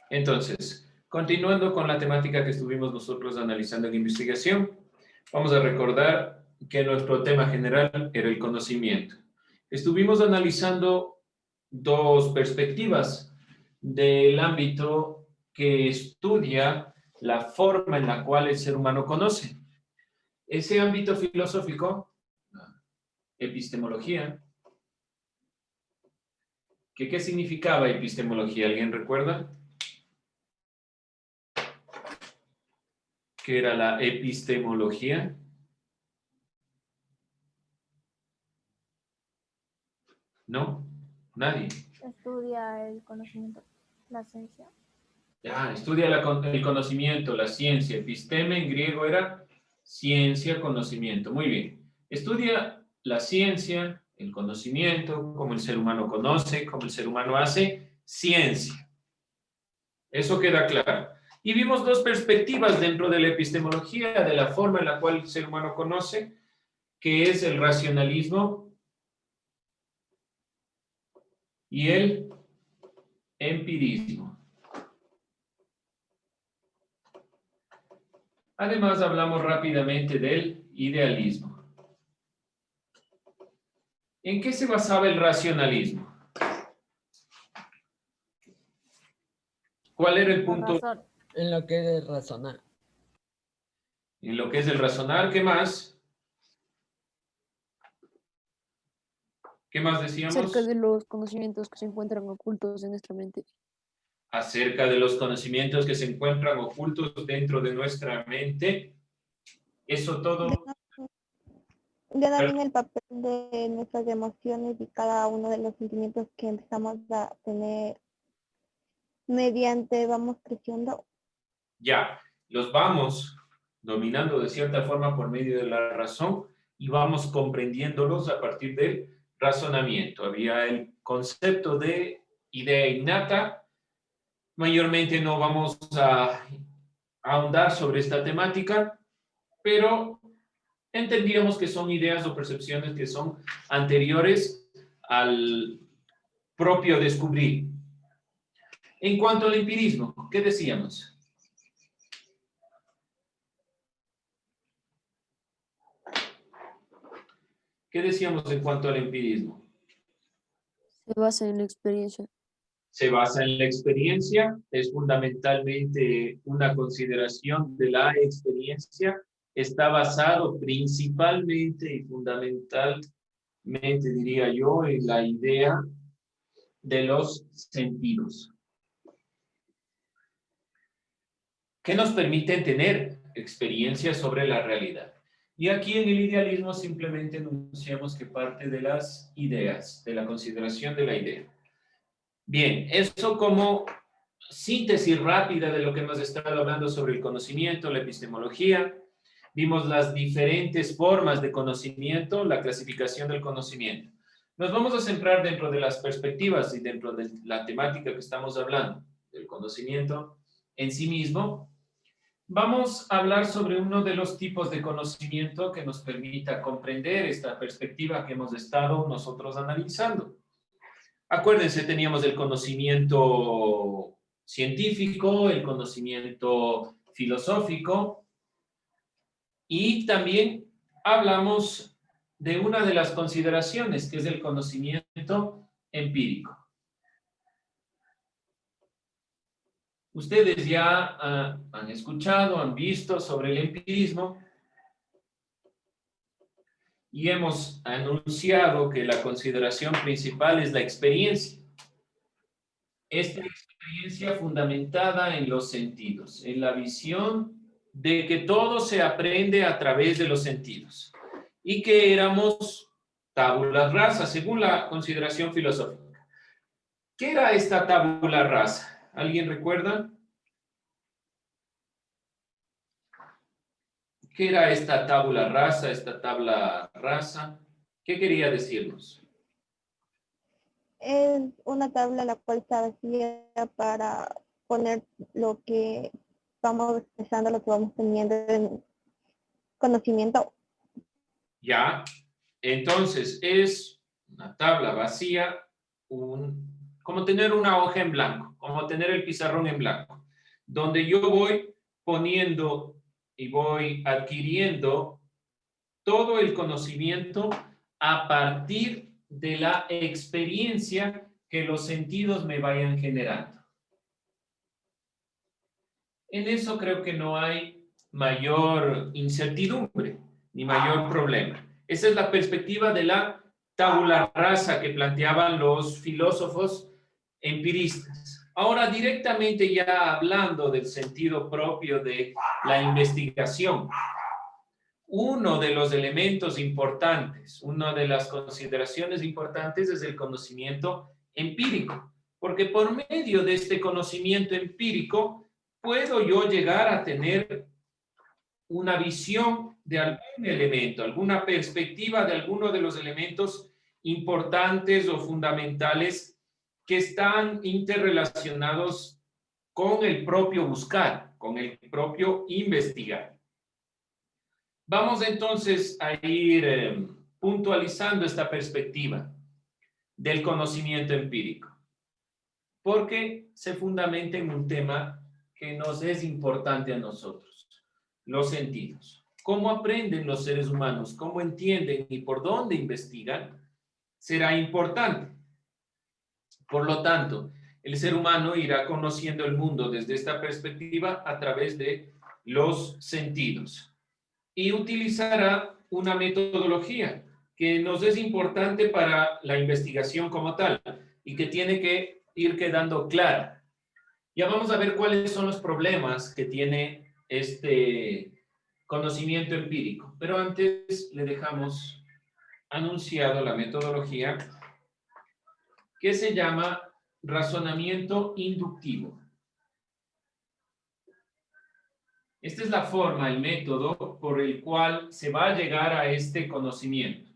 Entonces, continuando con la temática que estuvimos nosotros analizando en investigación, vamos a recordar que nuestro tema general era el conocimiento. Estuvimos analizando dos perspectivas del ámbito que estudia la forma en la cual el ser humano conoce. Ese ámbito filosófico, epistemología, ¿qué significaba epistemología? ¿Alguien recuerda? ¿Qué era la epistemología? ¿No? Nadie. Estudia el conocimiento, la ciencia. Estudia el conocimiento, la ciencia. Episteme en griego era ciencia, conocimiento. Muy bien. Estudia la ciencia, el conocimiento, cómo el ser humano conoce, cómo el ser humano hace ciencia. Eso queda claro. Y vimos dos perspectivas dentro de la epistemología, de la forma en la cual el ser humano conoce, que es el racionalismo y el empirismo. Además, hablamos rápidamente del idealismo. ¿En qué se basaba el racionalismo? ¿Cuál era el punto? En lo que es razonar. En lo que es el razonar, ¿qué más? ¿Qué más decíamos? Acerca de los conocimientos que se encuentran ocultos en nuestra mente. Acerca de los conocimientos que se encuentran ocultos dentro de nuestra mente. Eso todo. Ya también el papel de nuestras emociones y cada uno de los sentimientos que empezamos a tener mediante vamos creciendo. Ya, los vamos dominando de cierta forma por medio de la razón y vamos comprendiéndolos a partir del razonamiento. Había el concepto de idea innata. Mayormente no vamos a ahondar sobre esta temática, pero entendíamos que son ideas o percepciones que son anteriores al propio descubrir. En cuanto al empirismo, ¿qué decíamos? ¿Qué decíamos en cuanto al empirismo? Se basa en la experiencia. Se basa en la experiencia, es fundamentalmente una consideración de la experiencia, está basado principalmente y fundamentalmente, diría yo, en la idea de los sentidos, que nos permiten tener experiencias sobre la realidad. Y aquí en el idealismo simplemente enunciamos que parte de las ideas, de la consideración de la idea. Bien, eso como síntesis rápida de lo que hemos estado hablando sobre el conocimiento, la epistemología. Vimos las diferentes formas de conocimiento, la clasificación del conocimiento. Nos vamos a centrar dentro de las perspectivas y dentro de la temática que estamos hablando, del conocimiento en sí mismo. Vamos a hablar sobre uno de los tipos de conocimiento que nos permita comprender esta perspectiva que hemos estado nosotros analizando. Acuérdense, teníamos el conocimiento científico, el conocimiento filosófico y también hablamos de una de las consideraciones que es el conocimiento empírico. Ustedes ya han escuchado, han visto sobre el empirismo y hemos anunciado que la consideración principal es la experiencia. Esta experiencia fundamentada en los sentidos, en la visión de que todo se aprende a través de los sentidos y que éramos tabula rasa, según la consideración filosófica. ¿Qué era esta tabula rasa? ¿Alguien recuerda? ¿Qué era esta tabula rasa, esta tabla rasa? ¿Qué quería decirnos? Es una tabla la cual está vacía para poner lo que vamos expresando, lo que vamos teniendo en conocimiento. Ya, entonces es una tabla vacía, un como tener una hoja en blanco, como tener el pizarrón en blanco, donde yo voy poniendo y voy adquiriendo todo el conocimiento a partir de la experiencia que los sentidos me vayan generando. En eso creo que no hay mayor incertidumbre ni mayor problema. Esa es la perspectiva de la tabula rasa que planteaban los filósofos empiristas. Ahora, directamente ya hablando del sentido propio de la investigación, uno de los elementos importantes, una de las consideraciones importantes es el conocimiento empírico, porque por medio de este conocimiento empírico puedo yo llegar a tener una visión de algún elemento, alguna perspectiva de alguno de los elementos importantes o fundamentales que están interrelacionados con el propio buscar, con el propio investigar. Vamos entonces a ir puntualizando esta perspectiva del conocimiento empírico, porque se fundamenta en un tema que nos es importante a nosotros, los sentidos. Cómo aprenden los seres humanos, cómo entienden y por dónde investigan, será importante. Por lo tanto, el ser humano irá conociendo el mundo desde esta perspectiva a través de los sentidos y utilizará una metodología que nos es importante para la investigación como tal y que tiene que ir quedando clara. Ya vamos a ver cuáles son los problemas que tiene este conocimiento empírico, pero antes le dejamos anunciado la metodología que se llama razonamiento inductivo. Esta es la forma, el método por el cual se va a llegar a este conocimiento,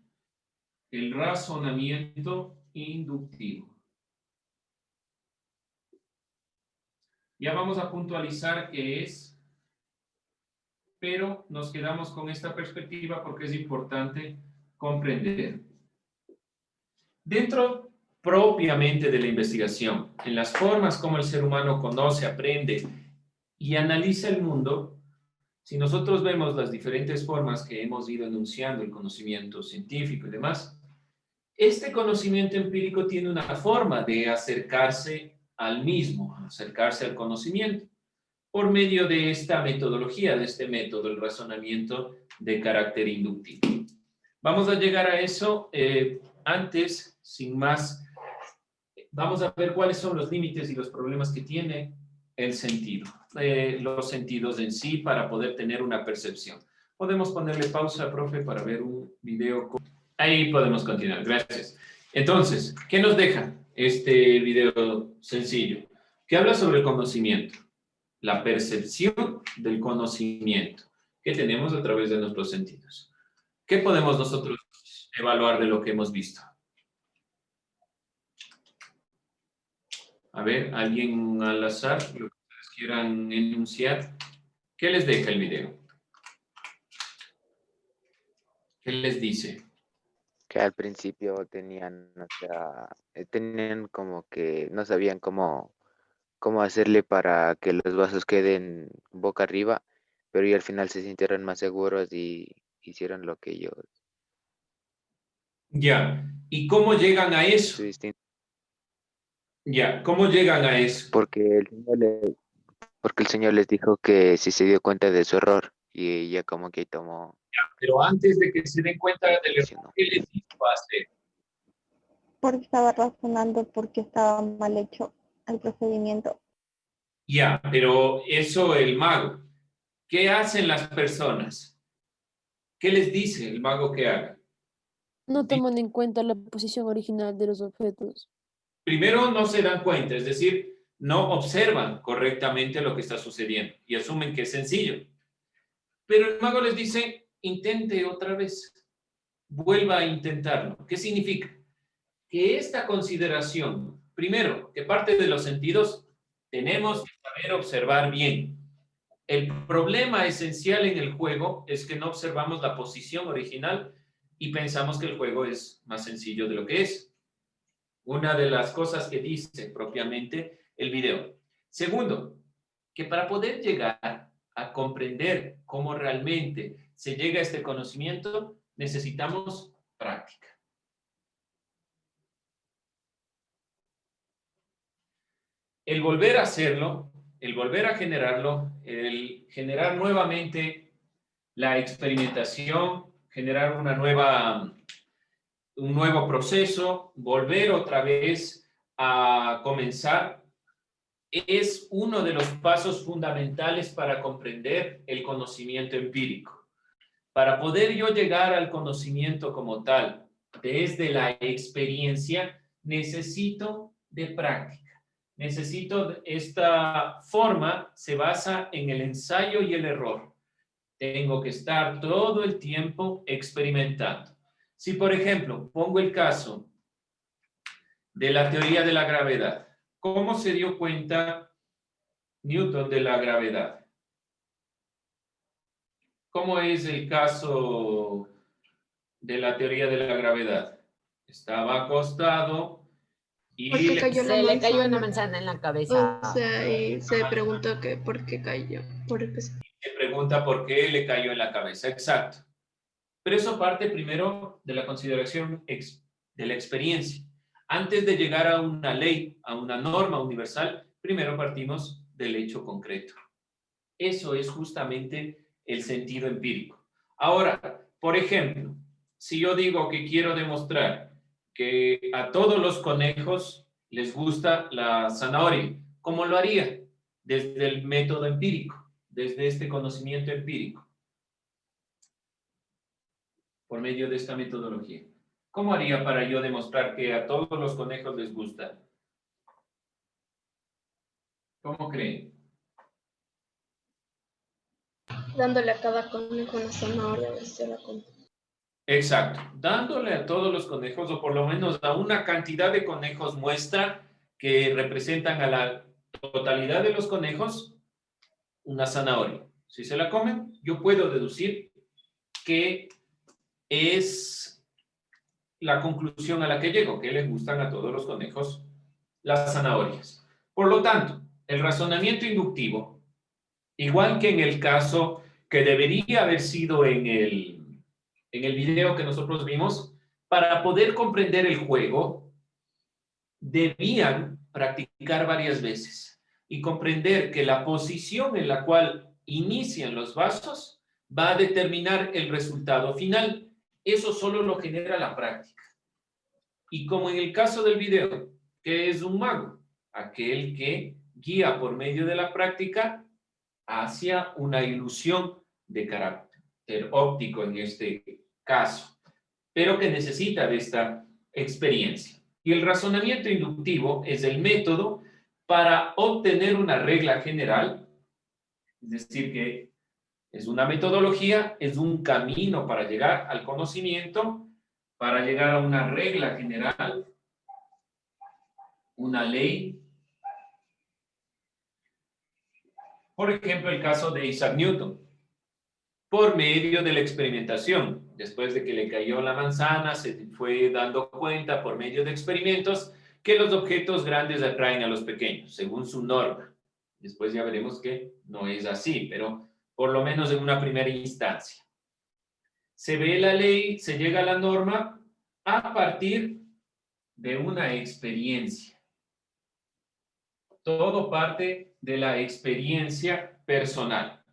el razonamiento inductivo. Ya vamos a puntualizar qué es, pero nos quedamos con esta perspectiva porque es importante comprender. Dentro propiamente de la investigación, en las formas como el ser humano conoce, aprende y analiza el mundo, si nosotros vemos las diferentes formas que hemos ido enunciando, el conocimiento científico y demás, este conocimiento empírico tiene una forma de acercarse al mismo, acercarse al conocimiento, por medio de esta metodología, de este método, el razonamiento de carácter inductivo. Vamos a llegar a eso. Antes, sin más, vamos a ver cuáles son los límites y los problemas que tiene el sentido, los sentidos en sí para poder tener una percepción. Podemos ponerle pausa, profe, para ver un video. Ahí podemos continuar, gracias. Entonces, ¿qué nos deja este video sencillo? Que habla sobre el conocimiento, la percepción del conocimiento que tenemos a través de nuestros sentidos. ¿Qué podemos nosotros evaluar de lo que hemos visto? A ver, alguien al azar, lo que ustedes quieran enunciar. ¿Qué les deja el video? ¿Qué les dice? Que al principio tenían, o sea, tenían como que no sabían cómo hacerle para que los vasos queden boca arriba, pero y al final se sintieron más seguros y hicieron lo que ellos. Ya, ¿y cómo llegan a eso? Su distinto, Ya, ¿cómo llegan a eso? porque el Señor les dijo que si se dio cuenta de su error y ella como que tomó. Pero antes de que se den cuenta del error, No. ¿qué les hizo hacer? Porque estaba razonando porque estaba mal hecho el procedimiento. Ya, pero eso el mago. ¿Qué hacen las personas? ¿Qué les dice el mago que haga? No toman en cuenta la posición original de los objetos. Primero no se dan cuenta, es decir, no observan correctamente lo que está sucediendo y asumen que es sencillo. Pero el mago les dice, intente otra vez, vuelva a intentarlo. ¿Qué significa? Que esta consideración, primero, que parte de los sentidos, tenemos que saber observar bien. El problema esencial en el juego es que no observamos la posición original y pensamos que el juego es más sencillo de lo que es. Una de las cosas que dice propiamente el video. Segundo, que para poder llegar a comprender cómo realmente se llega a este conocimiento, necesitamos práctica. El volver a hacerlo, el volver a generarlo, el generar nuevamente la experimentación, generar un nuevo proceso, volver otra vez a comenzar, es uno de los pasos fundamentales para comprender el conocimiento empírico. Para poder yo llegar al conocimiento como tal, desde la experiencia, necesito de práctica. Esta forma se basa en el ensayo y el error. Tengo que estar todo el tiempo experimentando. Si, por ejemplo, pongo el caso de la teoría de la gravedad, ¿cómo se dio cuenta Newton de la gravedad? ¿Cómo es el caso de la teoría de la gravedad? Estaba acostado y Porque cayó la Se le cayó una manzana. manzana en la cabeza. O sea, y se preguntó que por qué cayó. se pregunta por qué le cayó en la cabeza. Exacto. Pero eso parte primero de la consideración de la experiencia. Antes de llegar a una ley, a una norma universal, primero partimos del hecho concreto. Eso es justamente el sentido empírico. Ahora, por ejemplo, si yo digo que quiero demostrar que a todos los conejos les gusta la zanahoria, ¿cómo lo haría? Desde el método empírico, desde este conocimiento empírico, por medio de esta metodología. ¿Cómo haría para yo demostrar que a todos los conejos les gusta? ¿Cómo creen? Dándole a cada conejo una zanahoria, a ver si se la come. Exacto, dándole a todos los conejos, o por lo menos a una cantidad de conejos muestra que representan a la totalidad de los conejos, una zanahoria. Si se la comen, yo puedo deducir que es la conclusión a la que llego, que les gustan a todos los conejos las zanahorias. Por lo tanto, el razonamiento inductivo, igual que en el caso que debería haber sido en el video que nosotros vimos, para poder comprender el juego, debían practicar varias veces y comprender que la posición en la cual inician los vasos va a determinar el resultado final. Eso solo lo genera la práctica. Y como en el caso del video, ¿qué es un mago? Aquel que guía por medio de la práctica hacia una ilusión de carácter óptico en este caso, pero que necesita de esta experiencia. Y el razonamiento inductivo es el método para obtener una regla general, es decir, que es una metodología, es un camino para llegar al conocimiento, para llegar a una regla general, una ley. Por ejemplo, el caso de Isaac Newton. Por medio de la experimentación, después de que le cayó la manzana, se fue dando cuenta por medio de experimentos que los objetos grandes atraen a los pequeños, según su norma. Después ya veremos que no es así, pero por lo menos en una primera instancia. Se ve la ley, se llega a la norma a partir de una experiencia. Todo parte de la experiencia personal.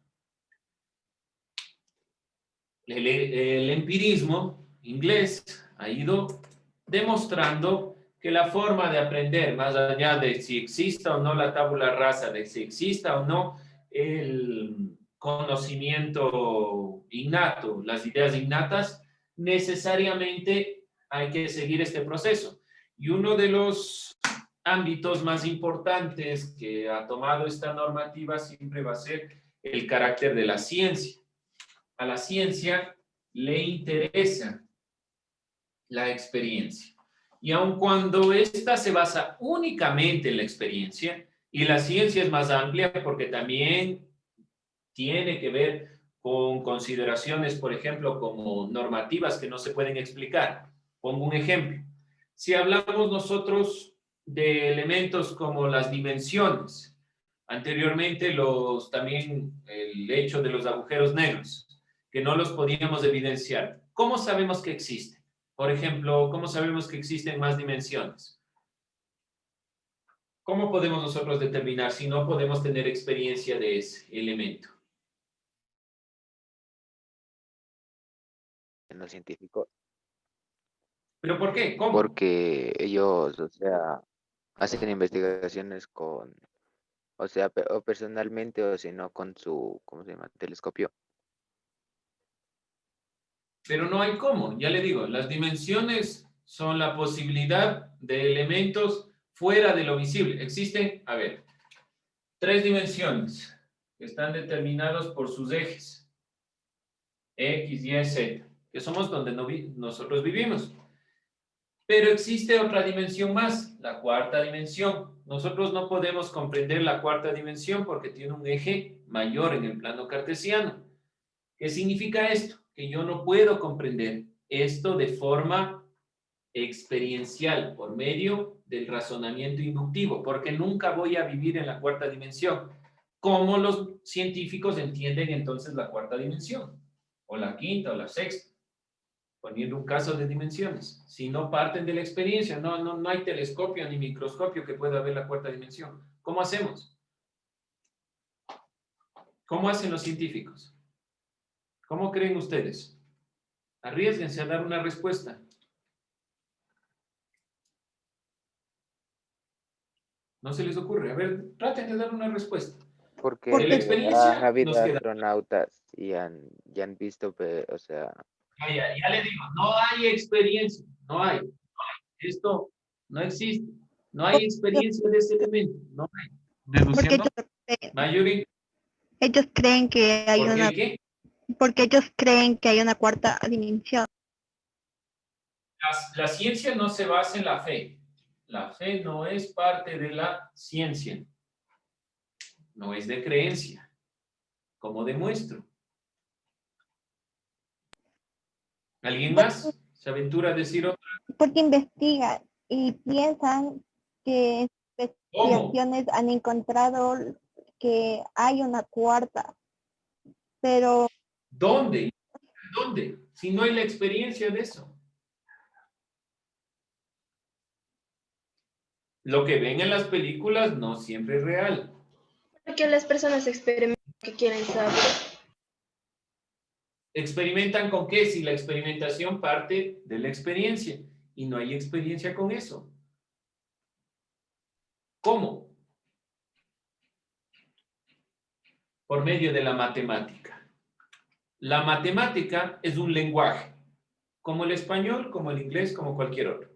El empirismo inglés ha ido demostrando que la forma de aprender, más allá de si exista o no la tabula rasa, de si exista o no el conocimiento innato, las ideas innatas, necesariamente hay que seguir este proceso. Y uno de los ámbitos más importantes que ha tomado esta normativa siempre va a ser el carácter de la ciencia. A la ciencia le interesa la experiencia. Y aun cuando esta se basa únicamente en la experiencia, y la ciencia es más amplia porque también tiene que ver con consideraciones, por ejemplo, como normativas que no se pueden explicar. Pongo un ejemplo. Si hablamos nosotros de elementos como las dimensiones, anteriormente también el hecho de los agujeros negros, que no los podíamos evidenciar. ¿Cómo sabemos que existen? Por ejemplo, ¿cómo sabemos que existen más dimensiones? ¿Cómo podemos nosotros determinar si no podemos tener experiencia de ese elemento? En los científicos, ¿Pero por qué? ¿Cómo? porque ellos, o sea, hacen investigaciones con, o sea, o personalmente, o si no, con su, ¿cómo se llama? Telescopio. Pero no hay cómo, ya le digo, las dimensiones son la posibilidad de elementos fuera de lo visible. Existen, a ver, 3 dimensiones que están determinados por sus ejes, X, Y, Z, que somos donde nosotros vivimos. Pero existe otra dimensión más, la cuarta dimensión. Nosotros no podemos comprender la cuarta dimensión porque tiene un eje mayor en el plano cartesiano. ¿Qué significa esto? Que yo no puedo comprender esto de forma experiencial, por medio del razonamiento inductivo, porque nunca voy a vivir en la cuarta dimensión. ¿Cómo los científicos entienden entonces la cuarta dimensión? O la quinta o la sexta. Poniendo un caso de dimensiones. Si no parten de la experiencia, no hay telescopio ni microscopio que pueda ver la cuarta dimensión. ¿Cómo hacemos? ¿Cómo hacen los científicos? ¿Cómo creen ustedes? Arriésguense a dar una respuesta. No se les ocurre. A ver, traten de dar una respuesta. Porque De la experiencia han habido nos queda. astronautas y han visto, o sea, Ya le digo, no hay experiencia, no hay. Esto no existe. No hay experiencia de ese elemento. No hay. Porque Deduciendo, Mayuri, ellos creen que hay ¿por una, qué? porque ellos creen que hay una cuarta dimensión. La ciencia no se basa en la fe. La fe no es parte de la ciencia. No es de creencia. ¿Cómo demuestro? ¿Alguien más se aventura a decir otra? Porque investigan y piensan que en sus ¿Cómo? investigaciones han encontrado que hay una cuarta, pero ¿Dónde? ¿Dónde? Si no hay la experiencia de eso. Lo que ven en las películas no siempre es real. Porque las personas experimentan lo que quieren saber. ¿Experimentan con qué? Si la experimentación parte de la experiencia y no hay experiencia con eso. ¿Cómo? Por medio de la matemática. La matemática es un lenguaje, como el español, como el inglés, como cualquier otro,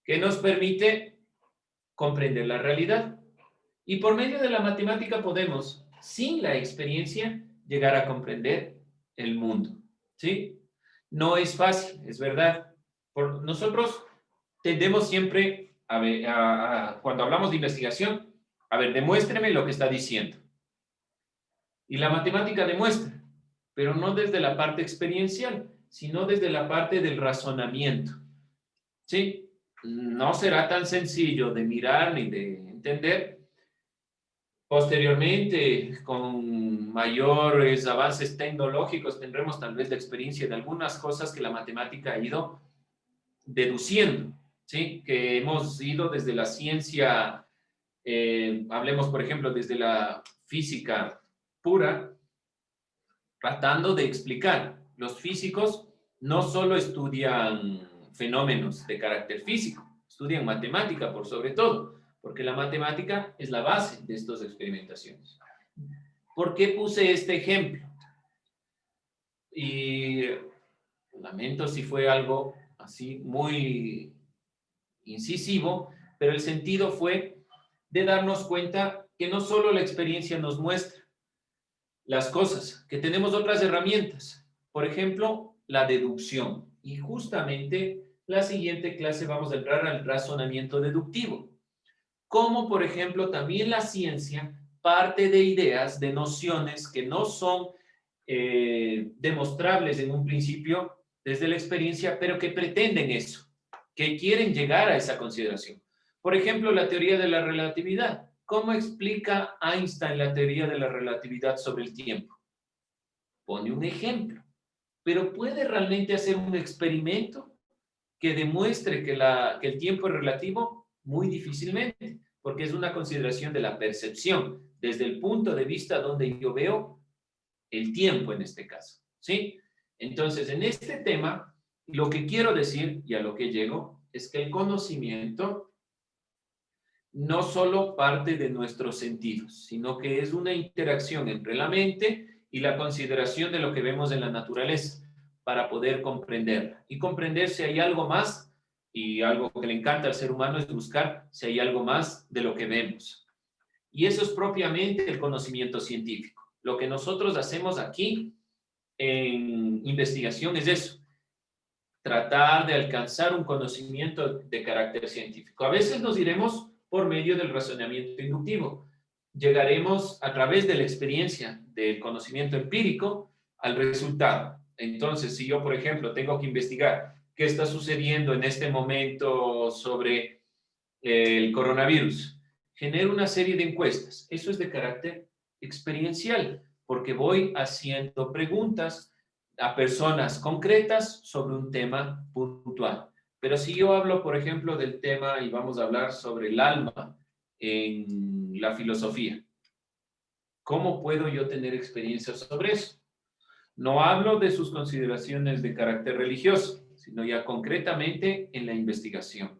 que nos permite comprender la realidad. Y por medio de la matemática podemos, sin la experiencia, llegar a comprender el mundo. ¿Sí? No es fácil, es verdad. Nosotros tendemos siempre, cuando hablamos de investigación, a ver, demuéstreme lo que está diciendo. Y la matemática demuestra, pero no desde la parte experiencial, sino desde la parte del razonamiento. ¿Sí? No será tan sencillo de mirar ni de entender. Posteriormente, con mayores avances tecnológicos, tendremos tal vez la experiencia de algunas cosas que la matemática ha ido deduciendo, ¿sí? Que hemos ido desde la ciencia, hablemos por ejemplo desde la física pura, tratando de explicar. Los físicos no solo estudian fenómenos de carácter físico, estudian matemática por sobre todo, porque la matemática es la base de estas experimentaciones. ¿Por qué puse este ejemplo? Y lamento si fue algo así muy incisivo, pero el sentido fue de darnos cuenta que no solo la experiencia nos muestra las cosas, que tenemos otras herramientas. Por ejemplo, la deducción. Y justamente la siguiente clase vamos a entrar al razonamiento deductivo. Como, por ejemplo, también la ciencia parte de ideas, de nociones que no son demostrables en un principio desde la experiencia, pero que pretenden eso, que quieren llegar a esa consideración. Por ejemplo, la teoría de la relatividad. ¿Cómo explica Einstein la teoría de la relatividad sobre el tiempo? Pone un ejemplo, pero ¿puede realmente hacer un experimento que demuestre que el tiempo es relativo? Muy difícilmente, porque es una consideración de la percepción, desde el punto de vista donde yo veo el tiempo en este caso, ¿sí? Entonces, en este tema, lo que quiero decir, y a lo que llego, es que el conocimiento no solo parte de nuestros sentidos, sino que es una interacción entre la mente y la consideración de lo que vemos en la naturaleza para poder comprenderla. Y comprender si hay algo más, y algo que le encanta al ser humano es buscar si hay algo más de lo que vemos. Y eso es propiamente el conocimiento científico. Lo que nosotros hacemos aquí en investigación es eso, tratar de alcanzar un conocimiento de carácter científico. A veces nos iremos por medio del razonamiento inductivo. Llegaremos a través de la experiencia, del conocimiento empírico, al resultado. Entonces, si yo, por ejemplo, tengo que investigar qué está sucediendo en este momento sobre el coronavirus, genero una serie de encuestas. Eso es de carácter experiencial, porque voy haciendo preguntas a personas concretas sobre un tema puntual. Pero si yo hablo, por ejemplo, del tema, y vamos a hablar sobre el alma en la filosofía, ¿cómo puedo yo tener experiencia sobre eso? No hablo de sus consideraciones de carácter religioso, sino ya concretamente en la investigación.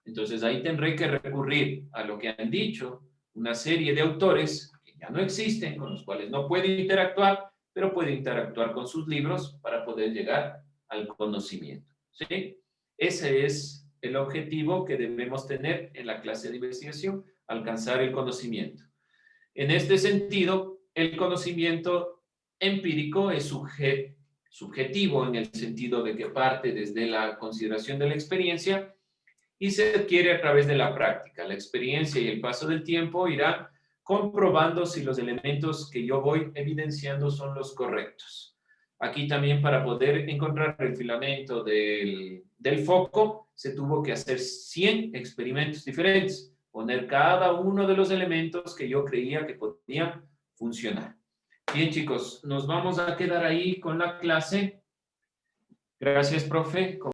Entonces ahí tendré que recurrir a lo que han dicho una serie de autores que ya no existen, con los cuales no puedo interactuar, pero puedo interactuar con sus libros para poder llegar al conocimiento, ¿sí? Ese es el objetivo que debemos tener en la clase de investigación, alcanzar el conocimiento. En este sentido, el conocimiento empírico es subjetivo en el sentido de que parte desde la consideración de la experiencia y se adquiere a través de la práctica. La experiencia y el paso del tiempo irán comprobando si los elementos que yo voy evidenciando son los correctos. Aquí también, para poder encontrar el filamento del foco, se tuvo que hacer 100 experimentos diferentes, poner cada uno de los elementos que yo creía que podían funcionar. Bien, chicos, nos vamos a quedar ahí con la clase. Gracias, profe.